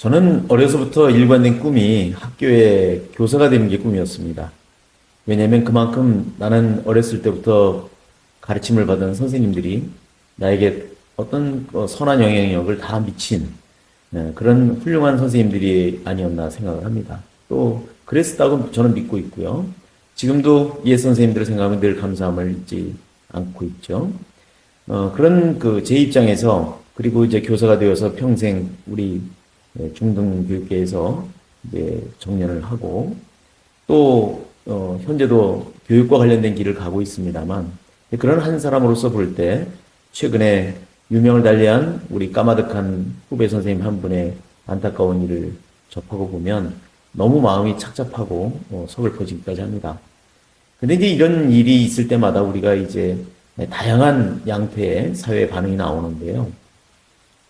저는 어려서부터 일관된 꿈이 학교의 교사가 되는 게 꿈이었습니다. 왜냐하면 그만큼 나는 어렸을 때부터 가르침을 받은 선생님들이 나에게 어떤 선한 영향력을 다 미친 그런 훌륭한 선생님들이 아니었나 생각을 합니다. 또 그랬다고 저는 믿고 있고요. 지금도 옛 선생님들을 생각하면 늘 감사함을 잊지 않고 있죠. 그런 제 입장에서 그리고 이제 교사가 되어서 평생 우리 중등교육계에서 이제 정년을 하고 또 현재도 교육과 관련된 길을 가고 있습니다만 그런 한 사람으로서 볼 때 최근에 유명을 달리한 우리 까마득한 후배 선생님 한 분의 안타까운 일을 접하고 보면 너무 마음이 착잡하고 서글퍼지기까지 합니다. 근데 이제 이런 일이 있을 때마다 우리가 이제 다양한 양태의 사회 반응이 나오는데요.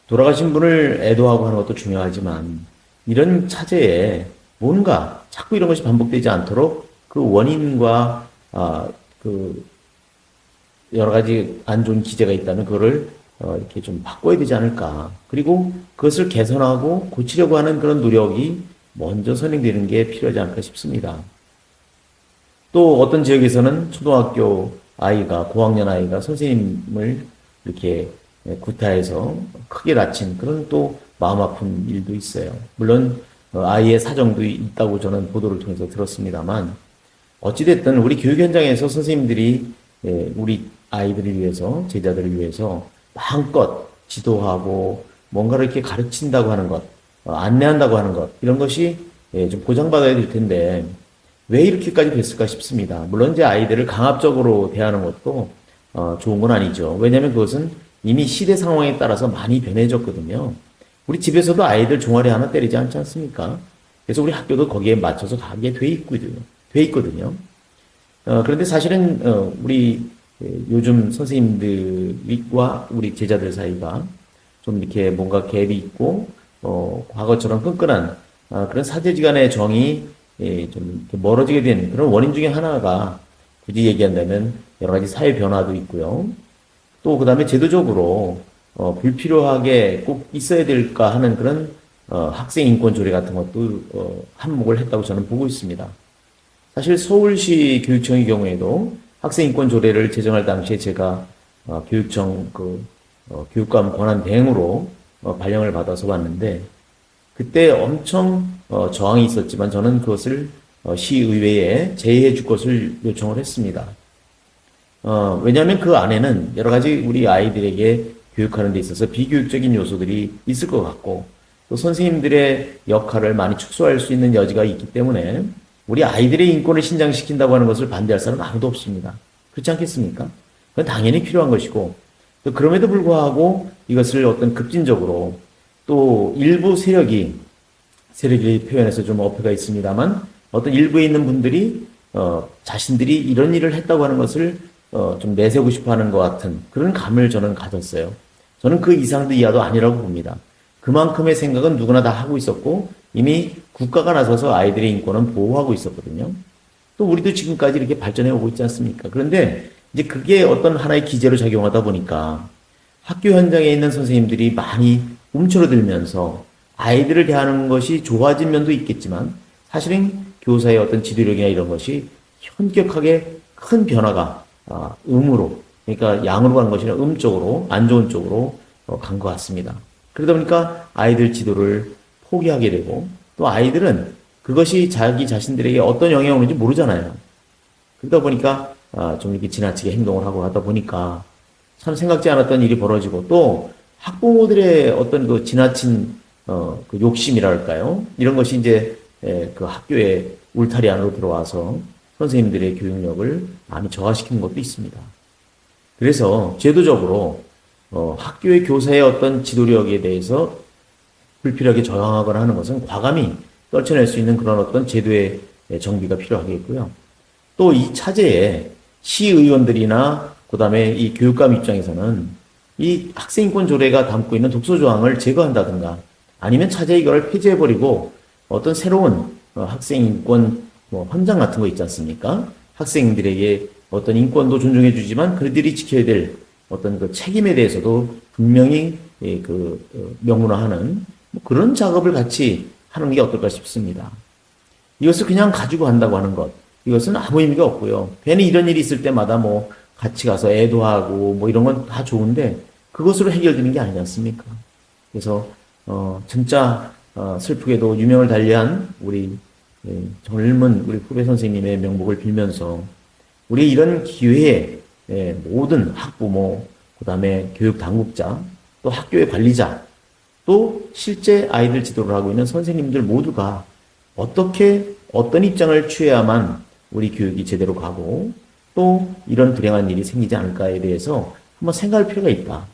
돌아가신 분을 애도하고 하는 것도 중요하지만 이런 차제에 뭔가 자꾸 이런 것이 반복되지 않도록 그 원인과 그 여러 가지 안 좋은 기제가 있다면 그거를 이렇게 좀 바꿔야 되지 않을까. 그리고 그것을 개선하고 고치려고 하는 그런 노력이 먼저 선행되는 게 필요하지 않을까 싶습니다. 또 어떤 지역에서는 초등학교 아이가, 고학년 아이가 선생님을 이렇게 구타해서 크게 다친 그런 또 마음 아픈 일도 있어요. 물론 아이의 사정도 있다고 저는 보도를 통해서 들었습니다만 어찌됐든 우리 교육 현장에서 선생님들이 우리 아이들을 위해서, 제자들을 위해서 마음껏 지도하고 뭔가를 이렇게 가르친다고 하는 것, 안내한다고 하는 것, 이런 것이 좀 보장받아야 될 텐데 왜 이렇게까지 됐을까 싶습니다. 물론 이제 아이들을 강압적으로 대하는 것도 좋은 건 아니죠. 왜냐하면 그것은 이미 시대 상황에 따라서 많이 변해졌거든요. 우리 집에서도 아이들 종아리 하나 때리지 않지 않습니까? 그래서 우리 학교도 거기에 맞춰서 가게 돼 있거든요. 그런데 사실은 우리 요즘 선생님들과 우리 제자들 사이가 좀 이렇게 뭔가 갭이 있고 과거처럼 끈끈한 그런 사제지간의 정이 좀 이렇게 멀어지게 된 그런 원인 중에 하나가 굳이 얘기한다면 여러 가지 사회 변화도 있고요. 또 그다음에 제도적으로 불필요하게 꼭 있어야 될까 하는 그런 학생 인권 조례 같은 것도 한몫을 했다고 저는 보고 있습니다. 사실 서울시 교육청의 경우에도 학생 인권 조례를 제정할 당시에 제가 교육청 교육감 권한 대행으로 발령을 받아서 왔는데 그때 엄청 저항이 있었지만 저는 그것을 시의회에 제의해 줄 것을 요청을 했습니다. 왜냐하면 그 안에는 여러 가지 우리 아이들에게 교육하는 데 있어서 비교육적인 요소들이 있을 것 같고 또 선생님들의 역할을 많이 축소할 수 있는 여지가 있기 때문에 우리 아이들의 인권을 신장시킨다고 하는 것을 반대할 사람은 아무도 없습니다. 그렇지 않겠습니까? 그건 당연히 필요한 것이고 또 그럼에도 불구하고 이것을 어떤 급진적으로 또 일부 세력이 표현해서 좀 어폐가 있습니다만 어떤 일부에 있는 분들이 자신들이 이런 일을 했다고 하는 것을 좀 내세우고 싶어 하는 것 같은 그런 감을 저는 가졌어요. 저는 그 이상도 이하도 아니라고 봅니다. 그만큼의 생각은 누구나 다 하고 있었고 이미 국가가 나서서 아이들의 인권은 보호하고 있었거든요. 또 우리도 지금까지 이렇게 발전해 오고 있지 않습니까? 그런데 이제 그게 어떤 하나의 기제로 작용하다 보니까 학교 현장에 있는 선생님들이 많이 움츠러들면서 아이들을 대하는 것이 좋아진 면도 있겠지만 사실은 교사의 어떤 지도력이나 이런 것이 현격하게 큰 변화가 음으로 그러니까 양으로 가는 것이 아니라 쪽으로 안 좋은 쪽으로 간 것 같습니다. 그러다 보니까 아이들 지도를 포기하게 되고 또 아이들은 그것이 자기 자신들에게 어떤 영향을 오는지 모르잖아요. 그러다 보니까 좀 이렇게 지나치게 행동을 하고 하다 보니까 참 생각지 않았던 일이 벌어지고 또 학부모들의 어떤 그 지나친 그 욕심이랄까요? 이런 것이 이제 그 학교의 울타리 안으로 들어와서 선생님들의 교육력을 많이 저하시키는 것도 있습니다. 그래서 제도적으로 학교의 교사의 어떤 지도력에 대해서 불필요하게 저항하거나 하는 것은 과감히 떨쳐낼 수 있는 그런 어떤 제도의 정비가 필요하겠고요. 또 이 차제에 시의원들이나 그다음에 이 교육감 입장에서는 이 학생인권 조례가 담고 있는 독소 조항을 제거한다든가 아니면 차제에 이걸 폐지해버리고 어떤 새로운 학생인권 헌장 같은 거 있지 않습니까? 학생들에게 어떤 인권도 존중해주지만 그들이 지켜야 될 어떤 그 책임에 대해서도 분명히 명문화하는 뭐 그런 작업을 같이 하는 게 어떨까 싶습니다. 이것을 그냥 가지고 간다고 하는 것, 이것은 아무 의미가 없고요. 괜히 이런 일이 있을 때마다 뭐 같이 가서 애도하고 뭐 이런 건 다 좋은데 그것으로 해결되는 게 아니지 않습니까? 그래서 진짜 슬프게도 유명을 달리한 우리 젊은 우리 후배 선생님의 명복을 빌면서 우리 이런 기회에 모든 학부모, 그다음에 교육 당국자, 또 학교의 관리자, 또 실제 아이들 지도를 하고 있는 선생님들 모두가 어떻게 어떤 입장을 취해야만 우리 교육이 제대로 가고 또 이런 불행한 일이 생기지 않을까에 대해서 한번 생각할 필요가 있다.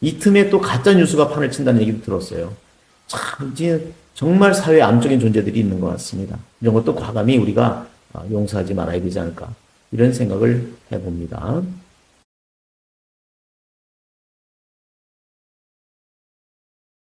이 틈에 또 가짜 뉴스가 판을 친다는 얘기도 들었어요. 참 이제 정말 사회에 암적인 존재들이 있는 것 같습니다. 이런 것도 과감히 우리가 용서하지 말아야 되지 않을까 이런 생각을 해봅니다.